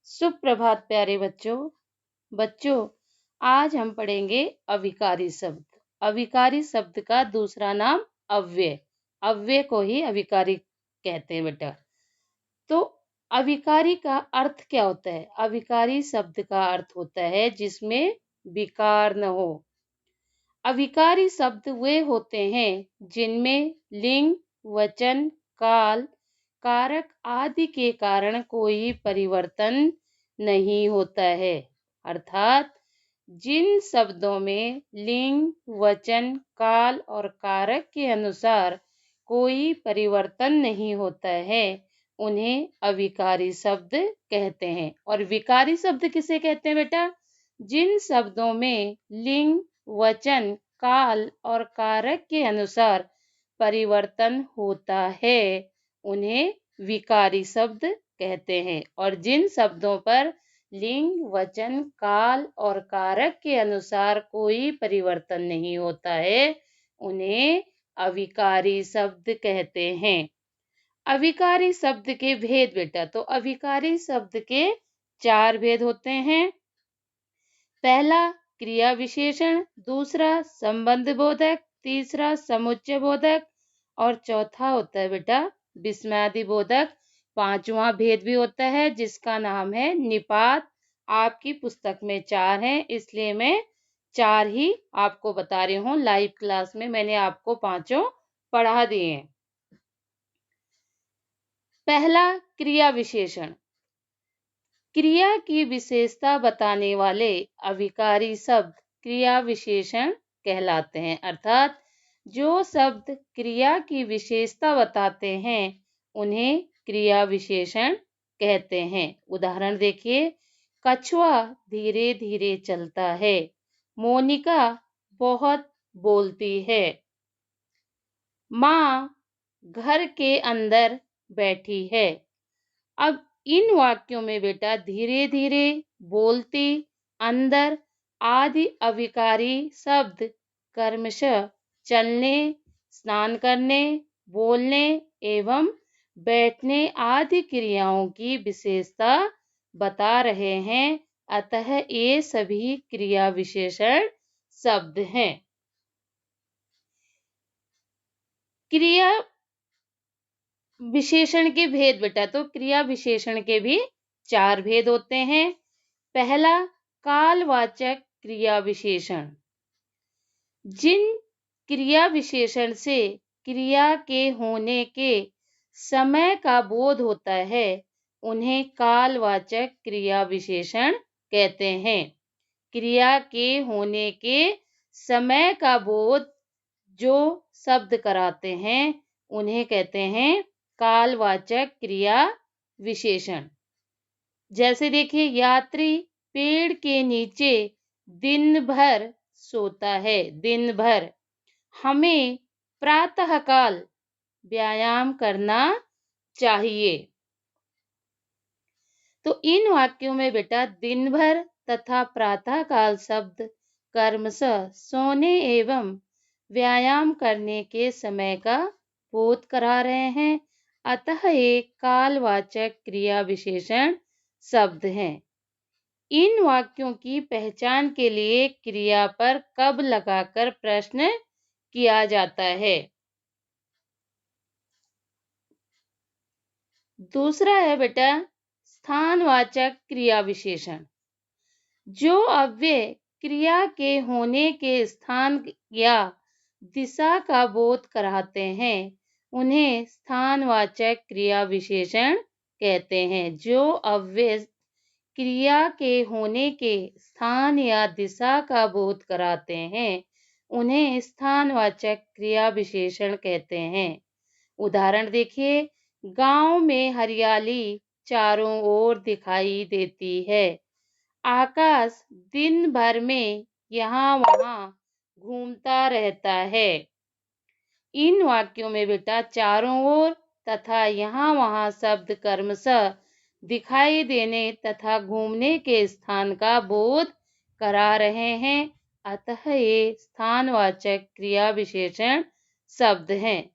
सुप्रभात प्यारे बच्चों। बच्चों, आज हम पढ़ेंगे अविकारी शब्द। अविकारी शब्द का दूसरा नाम अव्यय। अव्यय को ही अविकारी कहते हैं बेटा। तो अविकारी का अर्थ क्या होता है? अविकारी शब्द का अर्थ होता है जिसमें विकार न हो। अविकारी शब्द वे होते हैं जिनमें लिंग, वचन, काल, कारक आदि के कारण कोई परिवर्तन नहीं होता है। अर्थात जिन शब्दों में लिंग, वचन, काल और कारक के अनुसार कोई परिवर्तन नहीं होता है उन्हें अविकारी शब्द कहते हैं। और विकारी शब्द किसे कहते हैं बेटा? जिन शब्दों में लिंग, वचन, काल और कारक के अनुसार परिवर्तन होता है उन्हें विकारी शब्द कहते हैं। और जिन शब्दों पर लिंग, वचन, काल और कारक के अनुसार कोई परिवर्तन नहीं होता है उन्हें अविकारी शब्द कहते हैं। अविकारी शब्द के भेद बेटा। तो अविकारी शब्द के 4 भेद होते हैं। पहला क्रिया विशेषण, दूसरा संबंध बोधक, तीसरा समुच्चय बोधक और चौथा होता है बेटा विस्मयादि बोधक। 5वां भेद भी होता है जिसका नाम है निपात। आपकी पुस्तक में 4 हैं, इसलिए मैं 4 ही आपको बता रही हूँ। लाइव क्लास में मैंने आपको 5 पढ़ा दिए हैं। पहला क्रिया विशेषण। क्रिया की विशेषता बताने वाले अविकारी शब्द क्रिया विशेषण कहलाते हैं। अर्थात जो शब्द क्रिया की विशेषता बताते हैं उन्हें क्रिया विशेषण कहते हैं। उदाहरण देखिए, कछुआ धीरे धीरे चलता है, मोनिका बहुत बोलती है, माँ घर के अंदर बैठी है। अब इन वाक्यों में बेटा धीरे धीरे, बोलती, अंदर आदि अविकारी शब्द क्रमशः चलने, स्नान करने, बोलने एवं बैठने आदि क्रियाओं की विशेषता बता रहे हैं। अतः ये सभी क्रिया विशेषण शब्द हैं। क्रिया विशेषण के भेद बेटा। तो क्रिया विशेषण के भी 4 भेद होते हैं। पहला कालवाचक क्रिया विशेषण। जिन क्रिया विशेषण से क्रिया के होने के समय का बोध होता है उन्हें कालवाचक क्रिया विशेषण कहते हैं। क्रिया के होने के समय का बोध जो शब्द कराते हैं उन्हें कहते हैं कालवाचक क्रिया विशेषण। जैसे देखिए, यात्री पेड़ के नीचे दिन भर सोता है। दिन भर हमें प्रातःकाल व्यायाम करना चाहिए। तो इन वाक्यों में बेटा दिन भर तथा प्रातःकाल शब्द क्रमशः सोने एवं व्यायाम करने के समय का बोध करा रहे हैं। अतः एक कालवाचक क्रिया विशेषण शब्द हैं। इन वाक्यों की पहचान के लिए क्रिया पर कब लगाकर प्रश्न किया जाता है। दूसरा है बेटा स्थानवाचक क्रिया विशेषण। जो अव्यय क्रिया के होने के स्थान या दिशा का बोध कराते हैं उन्हें स्थानवाचक क्रिया विशेषण कहते हैं। जो अव्यय क्रिया के होने के स्थान या दिशा का बोध कराते हैं उन्हें स्थानवाचक क्रिया विशेषण कहते हैं। उदाहरण देखिए, गांव में हरियाली चारों ओर दिखाई देती है। आकाश दिन भर में यहाँ वहाँ घूमता रहता है। इन वाक्यों में बेटा चारों ओर तथा यहाँ वहाँ शब्द क्रमशः दिखाई देने तथा घूमने के स्थान का बोध करा रहे हैं। अतः ये स्थानवाचक क्रिया विशेषण शब्द हैं।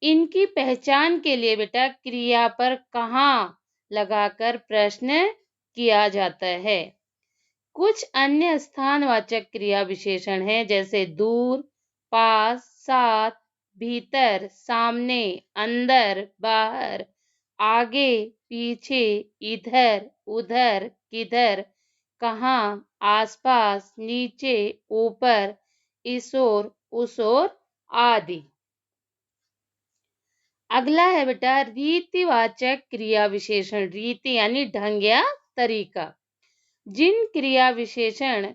इनकी पहचान के लिए बेटा क्रिया पर कहाँ लगाकर प्रश्न किया जाता है। कुछ अन्य स्थानवाचक क्रिया विशेषण हैं, जैसे दूर, पास, साथ, भीतर, सामने, अंदर, बाहर, आगे, पीछे, इधर, उधर, किधर, कहाँ, आसपास, नीचे, ऊपर, इस ओर, उस ओर आदि। अगला है बेटा रीतिवाचक क्रिया विशेषण। रीति यानी ढंग या तरीका। जिन क्रिया विशेषण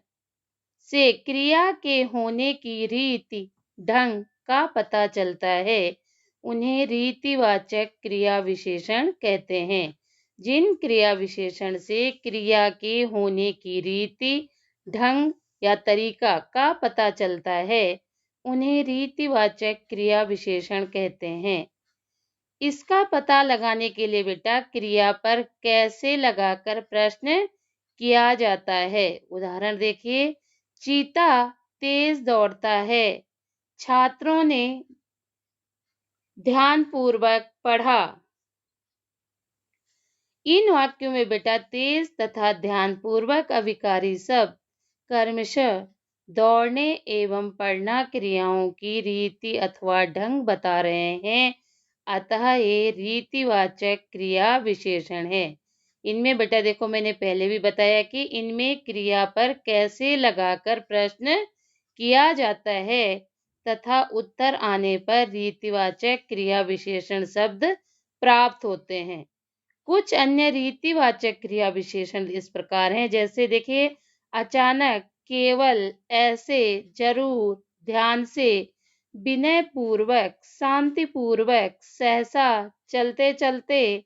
से क्रिया के होने की रीति ढंग का पता चलता है, उन्हें रीतिवाचक क्रिया विशेषण कहते हैं। जिन क्रिया विशेषण से क्रिया के होने की रीति ढंग या तरीका का पता चलता है, उन्हें रीतिवाचक क्रिया विशेषण कहते हैं। इसका पता लगाने के लिए बेटा क्रिया पर कैसे लगाकर प्रश्न किया जाता है। उदाहरण देखिए, चीता तेज दौड़ता है। छात्रों ने ध्यानपूर्वक पढ़ा। इन वाक्यों में बेटा तेज तथा ध्यानपूर्वक अविकारी शब्द क्रमशः दौड़ने एवं पढ़ना क्रियाओं की रीति अथवा ढंग बता रहे हैं, अतः ये रीतिवाचक क्रिया विशेषण है। इनमें बेटा देखो, मैंने पहले भी बताया कि इनमें क्रिया पर कैसे लगाकर प्रश्न किया जाता है तथा उत्तर आने पर रीतिवाचक क्रिया विशेषण शब्द प्राप्त होते हैं। कुछ अन्य रीतिवाचक क्रिया विशेषण इस प्रकार हैं, जैसे देखिए, अचानक, केवल, ऐसे, जरूर, ध्यान से, विनय पूर्वक, शांति पूर्वक, सहसा, चलते चलते,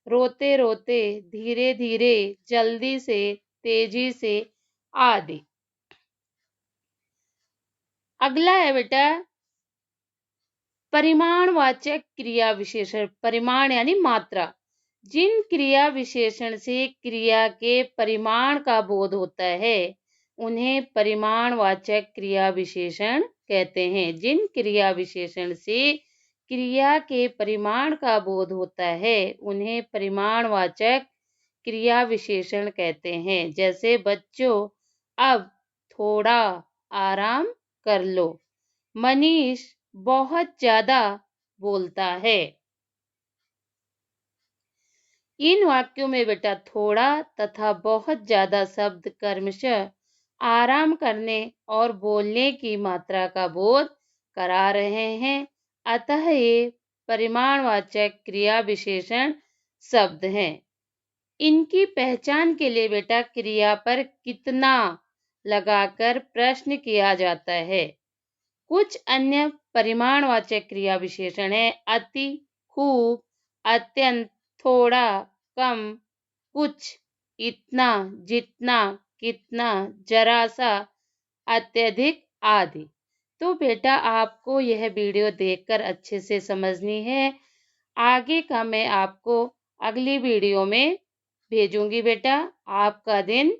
रोते रोते, धीरे धीरे, जल्दी से, तेजी से आदि। अगला है बेटा परिमाणवाचक क्रिया विशेषण। परिमाण यानी मात्रा। जिन क्रिया विशेषण से क्रिया के परिमाण का बोध होता है, उन्हें परिमाणवाचक क्रिया विशेषण कहते हैं। जिन क्रिया विशेषण से क्रिया के परिमाण का बोध होता है, उन्हें परिमाणवाचक क्रिया विशेषण कहते हैं। जैसे, बच्चों अब थोड़ा आराम कर लो। मनीष बहुत ज्यादा बोलता है। इन वाक्यों में बेटा थोड़ा तथा बहुत ज्यादा शब्द क्रमशः आराम करने और बोलने की मात्रा का बोध करा रहे हैं, अतः ये परिमाणवाचक क्रिया विशेषण शब्द हैं। इनकी पहचान के लिए बेटा क्रिया पर कितना लगाकर प्रश्न किया जाता है। कुछ अन्य परिमाणवाचक क्रिया विशेषण है अति, खूब, अत्यंत, थोड़ा, कम, कुछ, इतना, जितना, कितना, जरा सा, अत्यधिक आदि। तो बेटा आपको यह वीडियो देखकर अच्छे से समझनी है। आगे का मैं आपको अगली वीडियो में भेजूंगी बेटा। आपका दिन